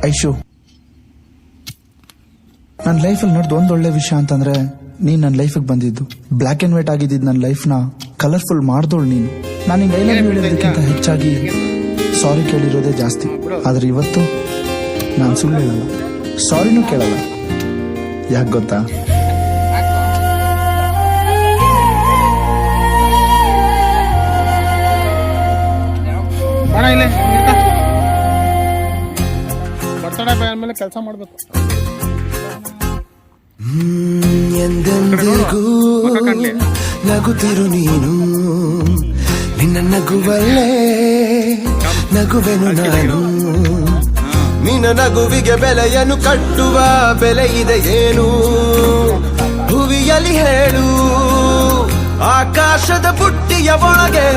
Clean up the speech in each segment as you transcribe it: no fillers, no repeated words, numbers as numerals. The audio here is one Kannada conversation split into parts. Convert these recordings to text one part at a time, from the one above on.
ಐಶು, ನನ್ನ ಲೈಫಲ್ಲಿ ನೋಡ್ದು ಒಂದೊಳ್ಳೆ ವಿಷಯ ಅಂತಂದ್ರೆ ನೀನ್ ನನ್ನ ಲೈಫಿಗೆ ಬಂದಿದ್ದು. ಬ್ಲ್ಯಾಕ್ ಅಂಡ್ ವೈಟ್ ಆಗಿದ್ದು ನನ್ನ ಲೈಫ್ನ ಕಲರ್ಫುಲ್ ಮಾಡ್ದೋಳು ನೀನು. ನಾನು ಹಿಂಗೆ ಐ ಲವ್ ಯು ಹೇಳೋದಕ್ಕಿಂತ ಹೆಚ್ಚಾಗಿ ಸಾರಿ ಕೇಳಿರೋದೇ ಜಾಸ್ತಿ. ಆದ್ರೆ ಇವತ್ತು ನಾನು ಸುಳ್ಳು ಹೇಳಲ್ಲ, ಸಾರಿನೂ ಕೇಳಲ್ಲ. ಯಾಕೆ ಗೊತ್ತಾ? ಮೇಲೆ ಕೆಲಸ ಮಾಡ್ಬೇಕು. ಎಂದೆಂದಿಗೂ ನಗುತ್ತಿರು ನೀನು, ನಿನ್ನ ನಗುವಲ್ಲೇ ನಗುವೆನು ನಾನು. ನಿನ್ನ ನಗುವಿಗೆ ಬೆಲೆಯನ್ನು ಕಟ್ಟುವ ಬೆಲೆ ಇದೆ ಏನು ಭುವಿಯಲ್ಲಿ ಹೇಳು. ಆಕಾಶದ ಬುಟ್ಟಿಯ ಒಳಗೆ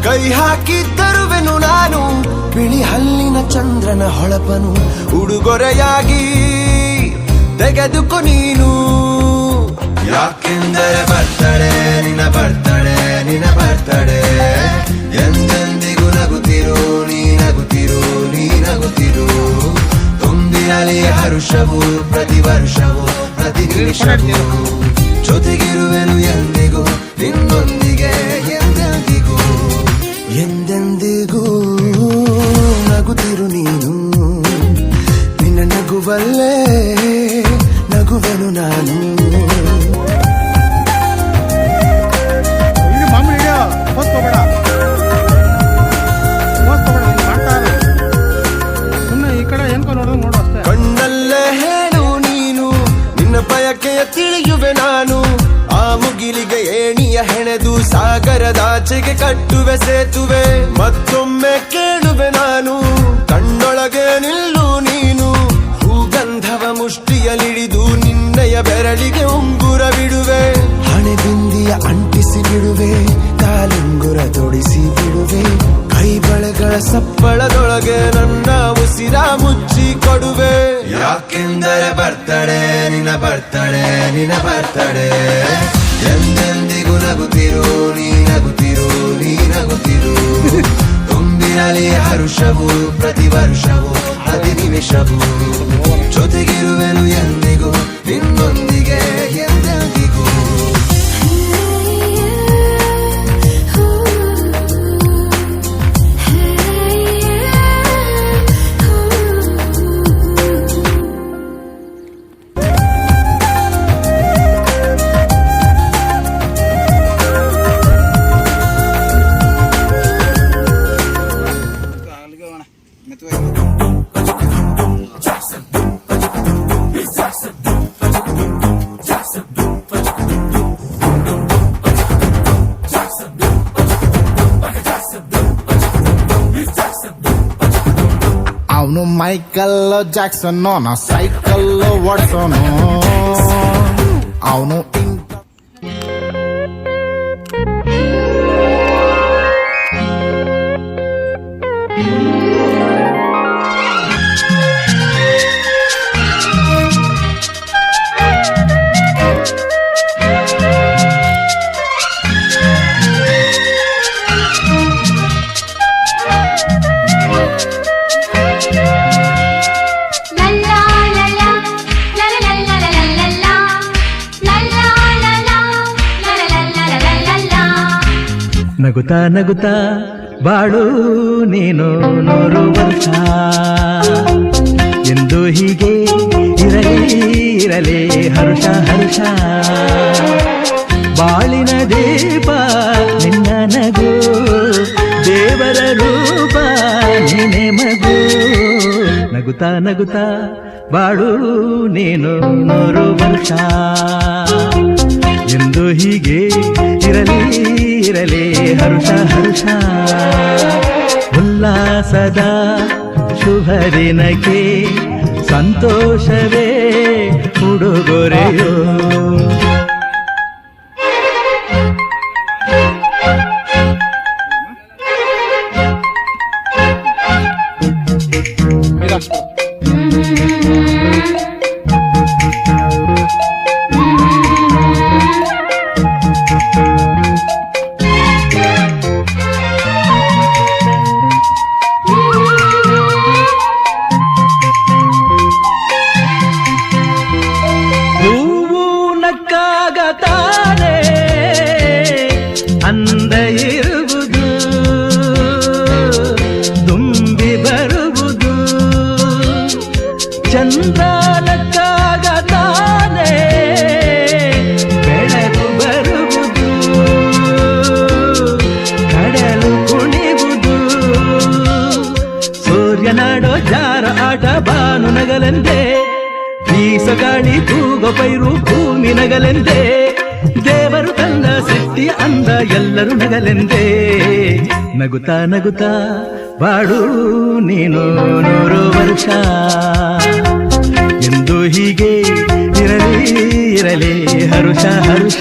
ಕೈ ಹಾಕಿ ತರುವೆನು ನಾನು, ಬಿಳಿ ಹಲ್ಲಿನ ಚಂದ್ರನ ಹೊಳಪನು ಉಡುಗೊರೆಯಾಗಿ ತೆಗೆದುಕೊ ನೀನು. ಯಾಕೆಂದರೆ ಬರ್ತಡೆ ನಿನ್ನ ಬರ್ತಡೆ, ನಿನ್ನ ಬರ್ತಡೆ. ಎಂದೆಂದಿಗೂ ನಗುತ್ತಿರು ನೀ ನಗುತ್ತಿರು, ನೀ ನಗುತ್ತಿರು. ತುಂಬಿರಲಿ ಹರುಷವು ಪ್ರತಿ ವರ್ಷವೂ ಪ್ರತಿ ನಿಮಿಷವೂ. ಜೊತೆಗಿರುವೆನು ಎಂದಿಗೂ ನಿನ್ನೊಂದಿಗೆ ಎಂದೆಂದಿಗೂ. ಎಂದೆಂದಿಗೂ ನಗುತ್ತಿರು ನೀನು, ನಿನ್ನ ನಗುವಲ್ಲೇ ನಗುವೆನು ನಾನು. ಕಣ್ಣಲ್ಲೇ ಹೇಳು ನೀನು, ನಿನ್ನ ಬಯಕೆಯ ತಿಳಿಯುವೆ ನಾನು. ಆ ಮುಗಿಲಿಗೆ ಏಣಿಯ ಹೆಣೆದು ಸಾಗರದಾಚೆಗೆ ಕಟ್ಟುವೆ ಸೇತುವೆ. ಮತ್ತೊಮ್ಮೆ ಕೇಳುವೆ ನಾನು, ಕಣ್ಣೊಳಗೆ ನಿಲ್ಲು ನೀನು. ಹೂಗಂಧವ ಮುಷ್ಟಿಯಲಿಡಿದು ನಿನ್ನಯ ಬೆರಳಿಗೆ ಉಂಗುರ ಬಿಡುವೆ. ಹಣೆ ಬಿಂದಿಯ ಅಂಟಿಸಿ ಬಿಡುವೆ, ಕಾಲುಂಗುರ ತೊಡಿಸಿ ಬಿಡುವೆ. ಕೈ ಬಳೆಗಳ ಸಪ್ಪಳದೊಳಗೆ ನನ್ನ ಉಸಿರ ಮುಚ್ಚಿ ಕೊಡುವೆ. ಯಾಕೆಂದರೆ ಬರ್ತಡೆ ನಿನ್ನ ಬರ್ತಡೆ, ನಿನ್ನ ಬರ್ತಡೆ. ಎಂದೆಂದಿಗೂ ನಗುತ್ತಿರು ನೀ ನಗುತ್ತಿರು, ನೀ ನಗುತ್ತಿರು. ತುಂಬಿರಲಿ ಹರುಷವು ಪ್ರತಿ ವರ್ಷವೂ ಪ್ರತಿ ನಿಮಿಷವೂ. ಜೊತೆಗಿರುವೆನು ಎಂದಿಗೂ ನಿನ್ನೊಂದಿಗೆ ಎಂದೆಂದಿಗೂ. ಅವನು ಮೈಕಲ್ ಜಾಕ್ಸನ್, ನಾ ಸೈಕಲ್ ಓಡ್ಸೋನು. ಅವನು ನಗುತ್ತಾ ನಗುತ್ತಾ ಬಾಳು ನೀನು 100 ವರ್ಷ ಎಂದು ಹೀಗೆ ಇರಲಿ ಹರುಷ ಹರುಷ. ಬಾಳಿನ ದೀಪ ನಿನ್ನ ನಗು, ದೇವರ ರೂಪ ನೀನೆ ಮಗು. ನಗುತ್ತಾ ನಗುತ್ತಾ ಬಾಳು ನೀನು 100 ವರ್ಷ ಎಂದು ಹೀಗೆ ಇರಲಿ ಹರುಷ ಹರುಷ. ಉಲ್ಲಾಸದ ಶುಭ ದಿನಕ್ಕೆ ಸಂತೋಷವೇ ಉಡುಗೊರೆಯೋ. ಚಂದ್ರನಕ್ಕಾಗ ತಾನೇ ಬೆಳಕು ಬರುವುದು, ಕಡಲು ಕುಣಿವುದು, ಸೂರ್ಯನಾಡೋ ಜಾರ ಆಟ ಬಾನು ನಗಲೆಂದೇ, ಬೀಸಗಾಳಿ ತೂಗೋ ಪೈರು ಭೂಮಿ ನಗಲೆಂದೇ, ದೇವರು ತಂದ ಸೃಷ್ಟಿಯ ಅಂದ ಎಲ್ಲರೂ ನಗಲೆಂದೇ. ನಗುತ್ತಾ ನಗುತ್ತಾ ಬಾಡು ನೀನು 100 ವರ್ಷ ಎಂದು ಹೀಗೆ ಇರಲಿ ಇರಲಿ ಹರುಷ ಹರುಷ.